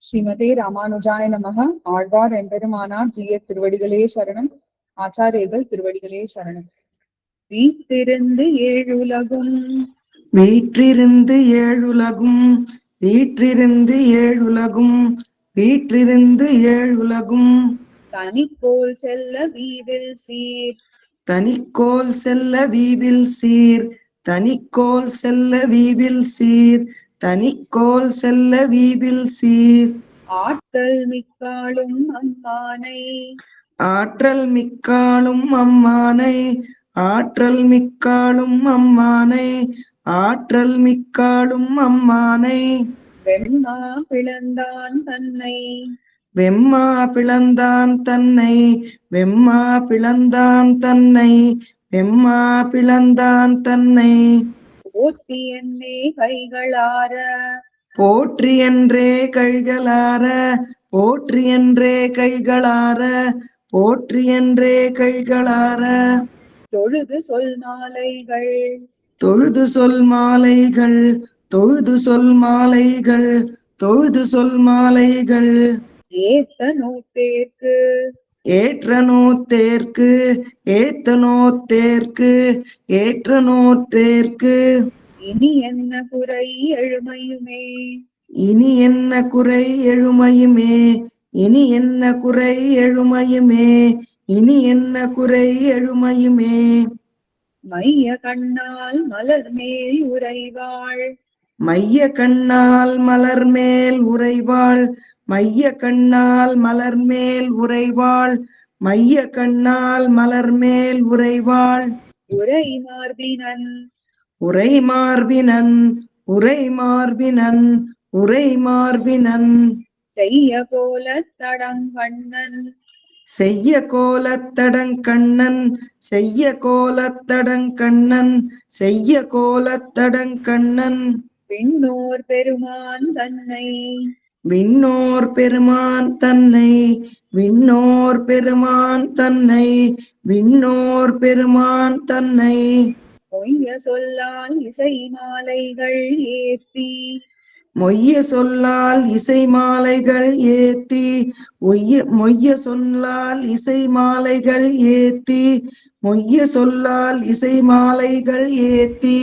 ஸ்ரீமதே ராமானுஜாய நமக. ஆழ்வார் எம்பெருமானார் ஜீய திருவடிகளே சரணம். ஆச்சாரியர்கள் திருவடிகளே சரணம். வீற்றிருந்து ஏழுலகும் வீற்றிருந்து ஏழுலகும் வீற்றிருந்து ஏழுலகும் வீற்றிருந்து ஏழுலகும் தனிக்கோல் செல்ல வீதில் சீர் தனிக்கோல் செல்ல வீவில் சீர் தனிக்கோல் செல்ல வீவில் சீர் தனிக்கோல் செல்ல வீவில் சீர் ஆற்றல் மிக்காளும் அம்மானை ஆற்றல் மிக்காளும் அம்மானை ஆற்றல் மிக்காளும் அம்மானை ஆற்றல் மிக்காளும் அம்மானை வெம்மா பிளந்தான் தன்னை வெம்மா பிளந்தான் தன்னை வெம்மா பிளந்தான் தன்னை வெம்மா பிளந்தான் தன்னை போற்றி என்னே கைகளார போற்றி என்றே கைகளார போற்றி என்றே கைகளார போற்றி என்றே கைகளார தொழுது சொல் மாலைகள் தொழுது சொல் மாலைகள் தொழுது சொல் மாலைகள் தொழுது சொல் மாலைகள் ஏத்த நோத்தேற்கு ஏற்ற நோத்தேற்கு ஏத்த நோத்தேற்கு ஏற்ற நோத்தேற்கு இனி என்ன குறை எழுமையுமே இனி என்ன குறை எழுமையுமே இனி என்ன குறை எழுமையுமே இனி என்ன குறை எழுமையுமே மைய கண்ணால் மலர் மேல் உறைவாள் மைய கண்ணால் மலர் மேல் உறைவாள் மைய கண்ணால் மலர் மேல் உறைவாள் மைய கண்ணால் மலர் மேல் உறைவாள் உரை மார்பினன் உரை மார்பினன் உரை மார்பினன் உரை மார்பினன் செய்ய போல தடங்கண்ணன் செய்ய கோலத்தடங்கண்ணன் செய்ய கோலத்தடங்கண்ணன் செய்ய கோலத்தடங்கண்ணன் விண்ணோர் பெருமான் தன்னை விண்ணோர் பெருமான் தன்னை விண்ணோர் பெருமான் தன்னை விண்ணோர் பெருமான் தன்னை பொய்ய சொல்லால் இசை மாலைகள் ஏத்தி மொய்ய சொல்லால் இசை மாலைகள் ஏத்தி மொய்ய சொல்லால் இசை மாலைகள் ஏத்தி மொய்ய சொல்லால் இசை மாலைகள் ஏத்தி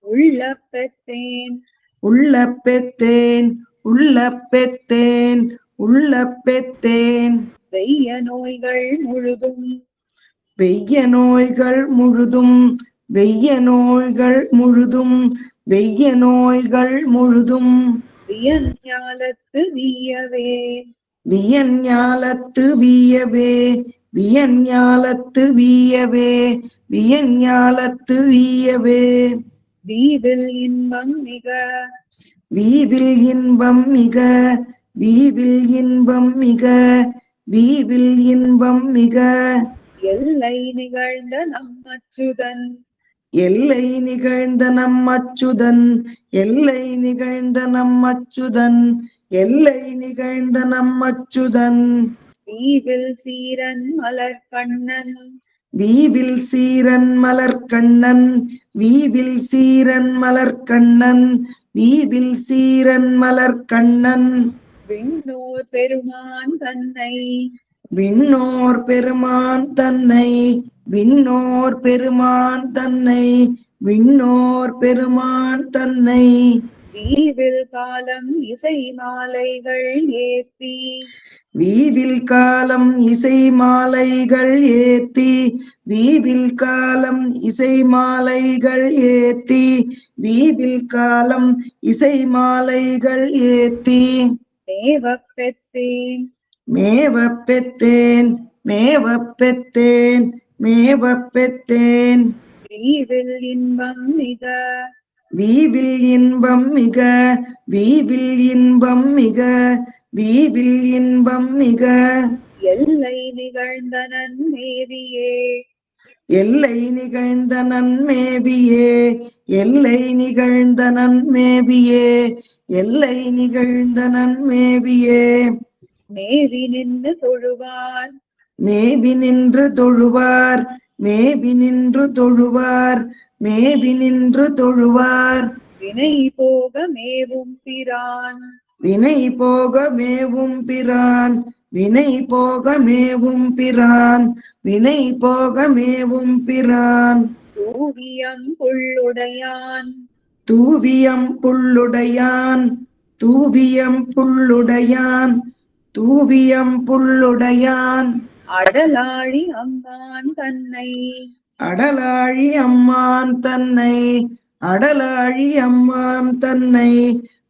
உள்ள பெத்தேன் உள்ள பெத்தேன் உள்ள பெத்தேன் உள்ள பெத்தேன் வெய்ய நோய்கள் முழுதும் வெய்ய நோய்கள் முழுதும் வெய்ய நோய்கள் முழுதும் வெய்ய நோய்கள் முழுதும் வியஞ்ஞாலத்து வீயவே வியஞ்ஞாலத்து வீயவே வியஞ்ஞாலத்து வீயவே வியஞ்ஞாலத்து வீயவே வீதில் இன்பம் மிக வீவில் இன்பம் மிக வீவில் இன்பம் மிக வீவில் இன்பம் மிக எல்லை நிகழ்ந்த நம்மச்சுதன் எல்லை நிகழ்ந்த நம்மச்சுதன் எல்லை நிகழ்ந்த நம்மச்சுதன் எல்லை நிகழ்ந்த நம்மச்சுதன் வீவில் சீரன் மலர்கண்ணன் வீவில் சீரன் மலர்கண்ணன் வீவில் சீரன் மலர்கண்ணன் வீவில் சீரன் மலர்கண்ணன் விண்ணோர் பெருமான் தன்னை விண்ணோர் பெருமான் தன்னை விண்ணோர் பெருமான் தன்னை விண்ணோர் பெருமான் தன்னை வீவில் காலம் இசை மாலைகள் ஏத்தி வீவில் காலம் இசை மாலைகள் ஏத்தி வீவில் காலம் இசை மாலைகள் ஏத்தி வீவில் காலம் இசை மாலைகள் ஏத்தி மேவப் பெத்தேன் மேவப் பெத்தேன் மேவப் பெத்தேன் மேவப் பெத்தேன் வீவில் இன்பம் மிக வீவில் இன்பம் மிக வீவில் இன்பம் மிக வீவில் இன்பம் மிக எல்லை நிகழ்ந்த நன்மேவியே எல்லை நிகழ்ந்த நன்மேவியே எல்லை நிகழ்ந்த நன்மேவியே எல்லை நிகழ்ந்த நன்மேவியே மேவி நின்று தொழுவார் மேவி நின்று தொழுவார் மேவி நின்று தொழுவார் மேவி நின்று தொழுவார் வினை போக மேவும் பிரான் வினை போக மேவும் பிரான், வினை போக மேவும் பிரான், வினை போக மேவும் பிரான். தூவியம் புள்ளுடையான், தூவியம் புள்ளுடையான், தூவியம் புள்ளுடையான், தூவியம் புள்ளுடையான். அடலாழி அம்மான் தன்னை, அடலாழி அம்மான் தன்னை, அடலாழி அம்மான் தன்னை,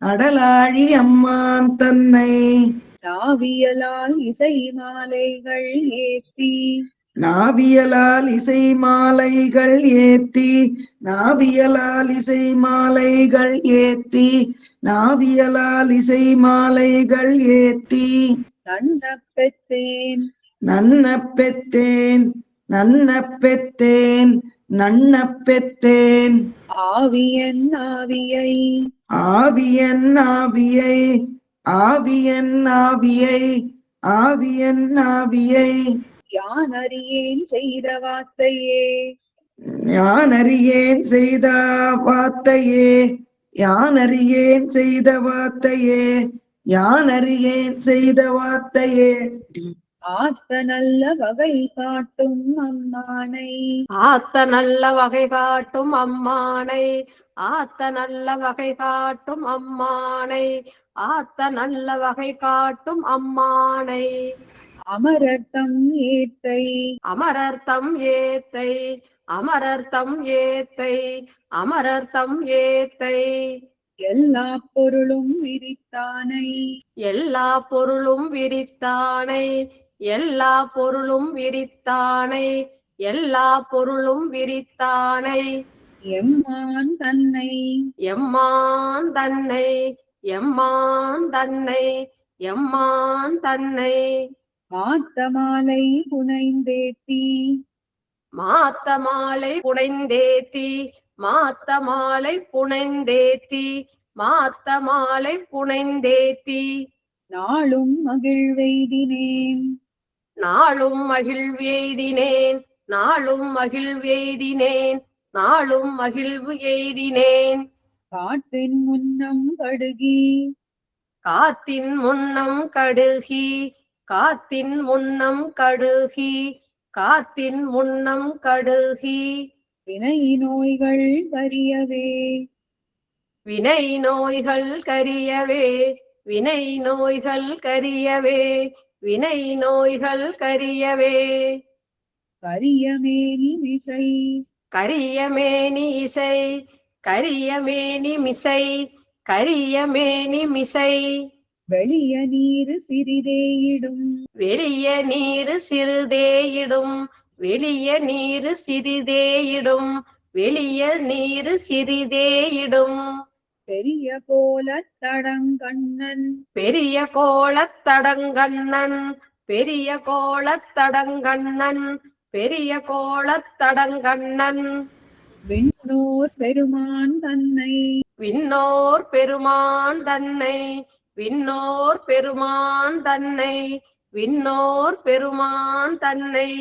அடலாழி அம்மான் தன்னை. நாவியலால் இசை மாலைகள் ஏத்தி, நாவியலால் இசை மாலைகள் ஏத்தி, நாவியலால் இசை மாலைகள் ஏத்தி, நாவியலால் இசை மாலைகள் ஏத்தி. நன்ன பெற்றேன், நன்ன பெத்தேன், நன்ன பெத்தேன், நன்ன பெத்தேன். ஆவியன் ஆவியை, ஆவியன் ஆவியை, ஆவியன் ஆவியை, ஆவியன் ஆவியை. யான் அறியேன் செய்த வார்த்தையே, யான் அறியேன் செய்த வார்த்தையே, யான் அறியேன் செய்த வார்த்தையே, யான் அறியேன் செய்த வார்த்தையே. ஆத்த நல்ல வகை காட்டும் அம்மானை, ஆத்த நல்ல வகை காட்டும் அம்மானை, ஆத்த நல்ல வகை காட்டும் அம்மானை, ஆத்த நல்ல வகை காட்டும் அம்மானை. அமரர்த்தம் ஏத்தை, அமரர்த்தம் ஏத்தை, அமரர்த்தம் ஏத்தை, அமரர்த்தம் ஏத்தை. எல்லா பொருளும் விரித்தானை, எல்லா பொருளும் விரித்தானை, எல்லா பொருளும் விரித்தானை, எல்லா பொருளும் விரித்தானை. எம்மான் தன்னை, எம்மான் தன்னை, எம்மான் தன்னை, எம்மான் தன்னை. மாத்த மாலை புனைந்தேத்தி, மாத்த மாலை புனைந்தேத்தி, மாத்த மாலை புனைந்தேத்தி, மாத்த மாலை புனைந்தேத்தி. நாளும் மகிழ்வெய்தினேன், நாளும் மகிழ்வெய்தினேன், நாளும் மகிழ்வெய்தினேன், நாளும் மகிழ்வு எய்தினேன். காற்றின் முன்னம் கடுகி, காத்தின் முன்னம் கடுகி, காத்தின் முன்னம் கடுகி, காத்தின் முன்னம் கடுகி. வினை நோய்கள் கரியவே, வினை நோய்கள் கரியவே, வினை நோய்கள் கரியவே, வினை நோய்கள் கரியவே. கரியமேனி மிசை, கரியமேனி இசை, கரியமேனி மிசை, கரியமேனி மிசை. வெளிய நீர் சிறிதேயிடும், வெளிய நீரு சிறிதேயிடும், வெளிய நீரு சிறிதேயிடும், வெளிய நீரு சிறிதேயிடும். பெரிய கோலத் தடங்கண்ணன், பெரிய கோலத்தடங்கண்ணன், பெரிய கோலத்தடங்கண்ணன், பெரிய கோலத்தடங்கண்ணன். விண்ணோர் பெருமான் தன்னை, விண்ணோர் பெருமான் தன்னை, விண்ணோர் பெருமான் தன்னை, விண்ணோர் பெருமான் தன்னை.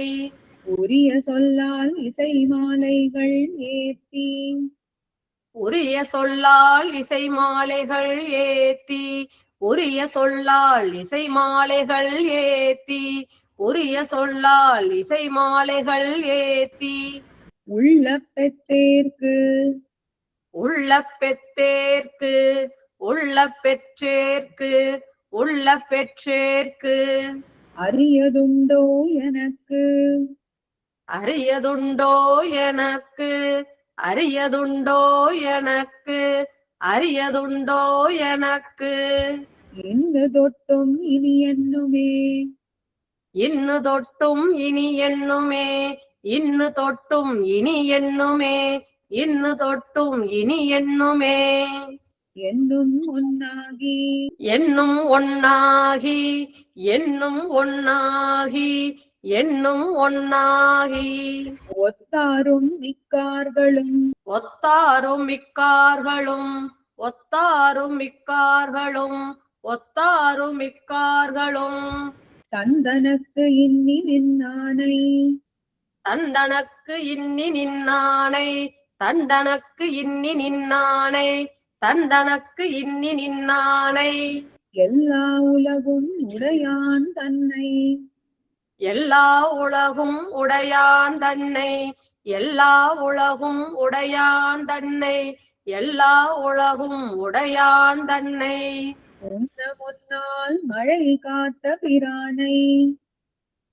உரிய சொல்லால் இசை மாலைகள் ஏத்தி, உரிய சொல்லால் இசை மாலைகள் ஏத்தி, உரிய சொல்லால் இசை மாலைகள் ஏத்தி, உரிய சொல்லால் இசை மாலைகள் ஏத்தி. உள்ள பெத்தேர்க்கு, உள்ள பெற்றேற்கு, உள்ள பெற்றேற்கு, உள்ள பெற்றேற்கு. அரியதுண்டோ எனக்கு, அரியதுண்டோ எனக்கு, அரியதுண்டோ எனக்கு, அரியதுண்டோ எனக்கு. இன்னு தொட்டும் இனி என்னுமே, இன்னு தொட்டும் இனி எண்ணுமே, இன்னு தொட்டும் இனி எண்ணுமே, இன்னு தொட்டும் இனி எண்ணுமே. என்னும் ஒன்னாகி, என்னும் ஒன்னாகி, என்னும் ஒன்னாகி, என்னும் ஒன்னாகி. ஒத்தாரும் மிக்கார்களும், ஒத்தாரும் மிக்கார்களும், ஒத்தாரும் மிக்கார்களும், ஒத்தாரும் மிக்கார்களும். தந்தனக்கு இன்னி நின்னானை, தண்டனக்கு இன்னி நின்னானை, தண்டனக்கு இன்னி நின்னானை, தண்டனக்கு இன்னி நின்னானை. எல்லா உலகும் உடையான் தன்னை எல்லா உலகும் உடையான் தன்னை எல்லா உலகும் உடையான் தன்னை எல்லா உலகும் உடையான் தன்னை உண்ண முன்னால் மழை காத்த பிரானை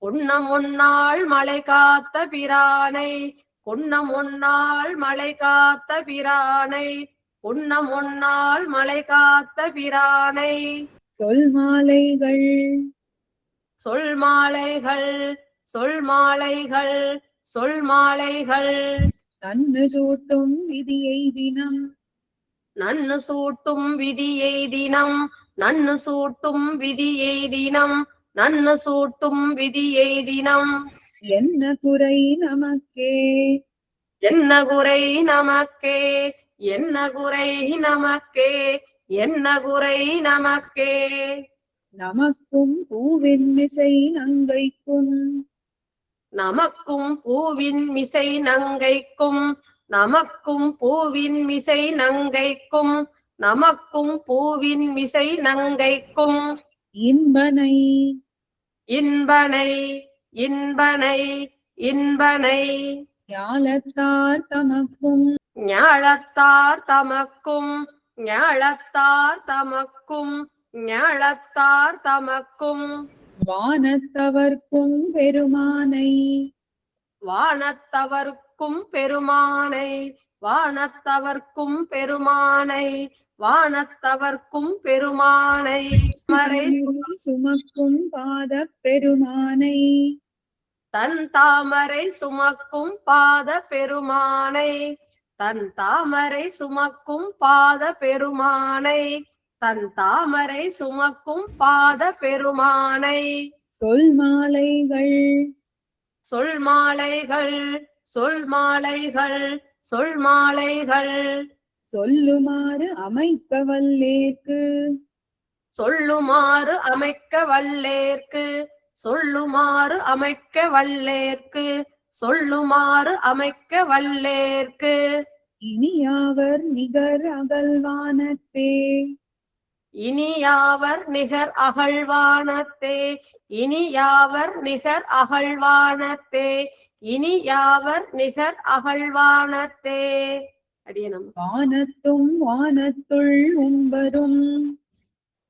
உண்ண முன்னாள் மழை காத்த பிரானை உண்ண முன்னாள் மழை காத்த பிரானை உண்ண முன்னாள் மழை காத்த பிரானை சொல் மாலைகள் சொல் மாலைகள் சொல் மாலைகள் சொல் மாலைகள் தன்னு சூட்டும் விதியை தினம் நன்னு சூட்டும் விதியை தினம் நன்னு சூட்டும் விதியை தினம் நன்னு சூட்டும் விதியை தினம் என்ன குறை நமக்கே என்ன குறை நமக்கே என்ன குறை நமக்கே என்ன குறை நமக்கே நமக்கும் பூவின் மிசை நங்கைக்கும் நமக்கும் பூவின் மிசை நங்கைக்கும் நமக்கும் பூவின் மிசை நங்கைக்கும் நமக்கும் பூவின் மிசை நங்கைக்கும் இன்பனை இன்பனை இன்பனை இன்பனை ஞாலத்தார் தமக்கும் ஞாழத்தார் தமக்கும் ஞாழத்தார் தமக்கும் ஞாழத்தார் தமக்கும் வானத்தவர்க்கும் பெருமானை வானத்தவர்க்கும் பெருமானை வானத்தவர்க்கும் பெருமானை வானத்தவர்க்கும் பெருமானை மறை சுமக்கும் பாத பெருமானை தன் தாமரை சுமக்கும் பாத பெருமானை தன் தாமரை சுமக்கும் பாத பெருமானை தன் தாமரை சுமக்கும் பாத பெருமானை சொல் மாலைகள் சொல் மாலைகள் சொல் மாலைகள் சொல் மாலைகள் சொல்லுமாறு அமைக்க வல்லேற்கு சொல்லுமாறு அமைக்க வல்லேற்கு சொல்லுமாறு அமைக்க வல்லேற்கு சொல்லுமாறு அமைக்க வல்லேற்கு இனியாவர் நிகர் அகல்வானத்தே இனியாவர் நிகர் அகழ்வானத்தே இனியாவர் நிகர் அகழ்வானத்தே இனியாவர் நிகர் அகழ்வானத்தே அடியனம் வானத்தும் வானத்துள் உம்பரும்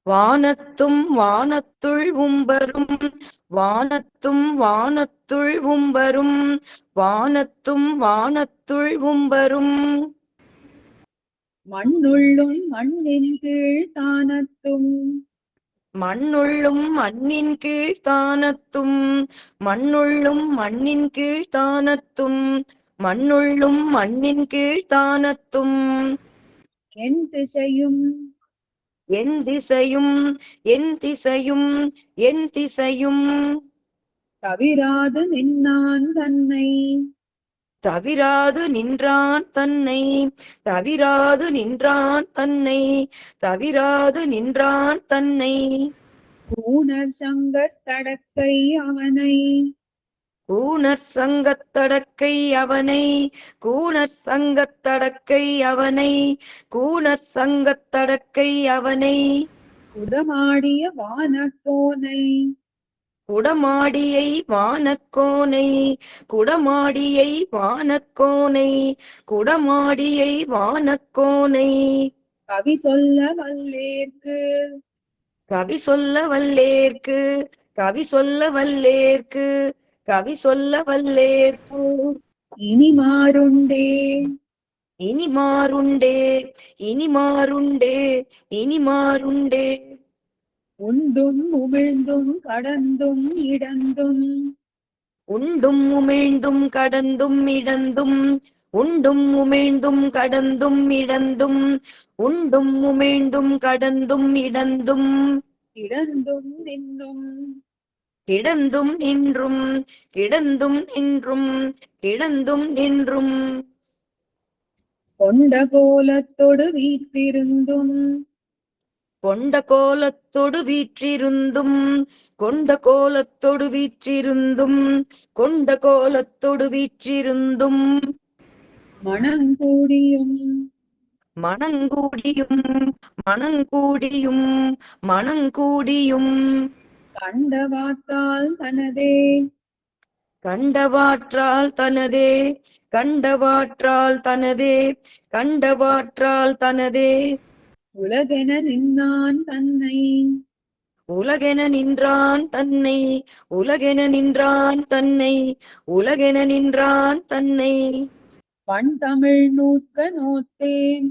வானத்தும் வானத்துள் உம்பரும் வானத்தும் வானத்துள் உம்பரும் வானத்தும் வானத்துள் உம்பரும் மண்ணுள்ளும் மண்ணின் கீழ் தானத்தும் மண்ணுள்ளும் மண்ணின் கீழ் தானத்தும் மண்ணுள்ளும் மண்ணின் கீழ் தானத்தும் மண்ணுள்ளும் மண்ணின் கீழ் தானத்தும் என் திசையும் என் திசையும் என் திசையும் என் திசையும் தவிராது நின்னான் தன்னை தவிராது நின்றான் தன்னை தவிராது நின்றான் தன்னை தவிராது நின்றான் தன்னை கூணர் சங்கத் தடக்கை அவனை கூணர் சங்கத்தடக்கை அவனை கூணர் சங்கத்தடக்கை அவனை கூணர் சங்கத்தடக்கை அவனை உதமாடிய வானக்கோனை குடமாடியை வானக்கோனை குடமாடியை வானக்கோனை குடமாடியை வானக்கோனை கவி சொல்ல வல்லேற்கு கவி சொல்ல வல்லேற்கு கவி சொல்ல வல்லேற்கு கவி சொல்ல வல்லேற்கு இனி மாறுண்டே இனி மாறுண்டே இனி மாறுண்டே இனி மாறுண்டே உண்டும் உமிழ்ந்தும் கடந்தும் இடந்தும் உண்டும் உமிழ்ந்தும் கடந்தும் இடந்தும் உண்டும் உமிழ்ந்தும் கடந்தும் இடந்தும் உண்டும் உமிழ்ந்தும் கடந்தும் இடந்தும் இடந்தும் நின்றும் கிடந்தும் நின்றும் கிடந்தும் நின்றும் கிடந்தும் நின்றும் கொண்ட கோலத்தொடு வீற்றிருந்தும் கொண்ட கோலத்தொடு வீற்றிருந்தும் கொண்ட கோலத்தொடு வீற்றிருந்தும் கொண்ட கோலத்தொடு வீற்றிருந்தும் மணங்கூடியும் மணங்கூடியும் மணங்கூடியும் மணங்கூடியும் கண்டவாத்தால் தனதே கண்டவாற்றால் தனதே கண்டவாற்றால் தனதே கண்டவாற்றால் தனதே உலகென நின்னான் தன்னை உலகென நின்றான் தன்னை உலகென நின்றான் தன்னை உலகென நின்றான் தன்னை வண்தமிழ் நூற்க நோத்தேன்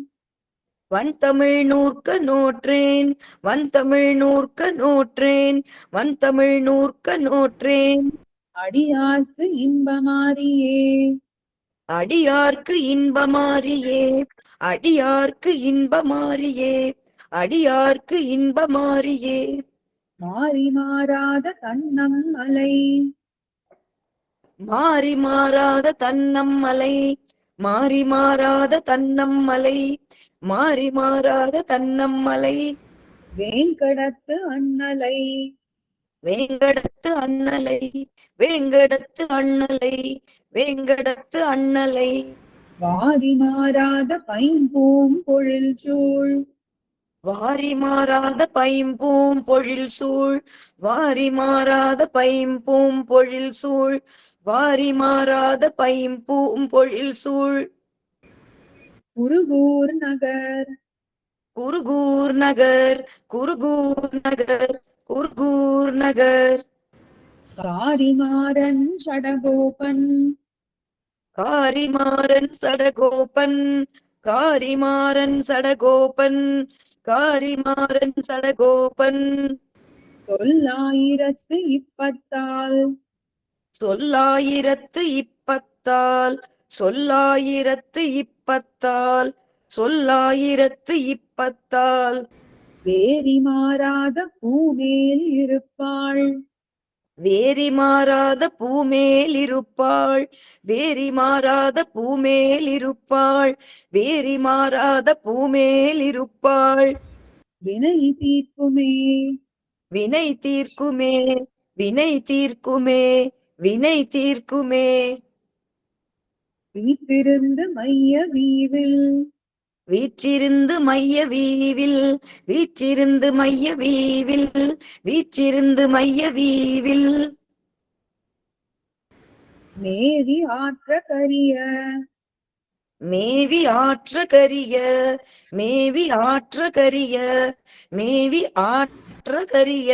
வன்தமிழ் நூற்க நோற்றேன் வன்தமிழ் நூற்க நோற்றேன் வன்தமிழ் நூற்க நோற்றேன் அடியார்க்கு இன்பமாரியே அடியார்க்கு இன்பமாரியே அடியார்க்கு இன்பமாரியே அடியார்க்கு இன்பமாரியே மாறி மாறாத தன்னம் அலை மாறி மாறாத தன்னம்மலை மாறி மாறாத தன்னம்மலை மாறி மாறாத தன்னம்மலை வேங்கடத்து அண்ணலை வேங்கடத்து அண்ணலை வேங்கடத்து அண்ணலை வேங்கடத்து அண்ணலை வாரி மாறாத பைம்பூம் பொழில் சூழ் வாரி மாறாத பைம்பூம் பொழில் சூழ் வாரி மாறாத பைம்பூம் பொழில் சூழ் வாரி மாறாத பைம்பூம் பொழில் சூழ் குருகூர் நகர் குருகூர் நகர் குருகூர் நகர் குருகூர் நகர் காரிமாறன் சடகோபன் காரிமாறன் சடகோபன் காரிமாறன் சடகோபன் காரிமாறன் சடகோபன் சொல்லாயிரத்து இப்பத்தால் சொல்லாயிரத்து இப்பத்தால் சொல்லாயிரத்து இப்பத்தால் சொல்லாயிரத்து இப்பத்தால் வேரி மாறாத பூமேல் இருப்பாள் வேரி மாறாத பூமேல் இருப்பாள் வேரி மாறாத பூமேல் இருப்பாள் வேரி மாறாத பூமேல் இருப்பாள் வினை தீர்க்குமே வினை தீர்க்குமே வினை தீர்க்குமே வினை தீர்க்குமே வீற்றிருந்து மைய வீவில் வீற்றிருந்து மைய வீவில் வீற்றிருந்து மைய வீவில் வீற்றிருந்து மைய வீவில் மேவி ஆற்ற கரிய மேவி ஆற்ற கரிய மேவி ஆற்ற கரிய மேவி ஆற்ற கரிய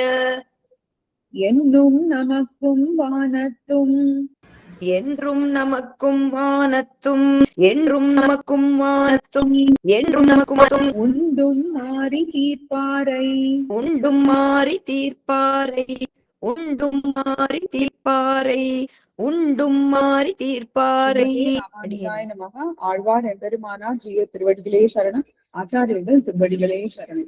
என்னும் நமக்கும் வானத்தும் என்றும் நமக்கும் வானத்தும் என்றும் நமக்கும் வானத்தும் என்றும் நமக்கும் வானத்தும் உண்டும் மாறி தீர்ப்பாரை உண்டும் மாறி தீர்ப்பாரை உண்டும் மாறி தீர்ப்பாரை உண்டும் மாறி தீர்ப்பாரை ராமானுஜாய நமக. ஆழ்வார் எம்பெருமானார் ஜீய திருவடிகளே சரணம். ஆச்சாரியர்கள் திருவடிகளே சரணம்.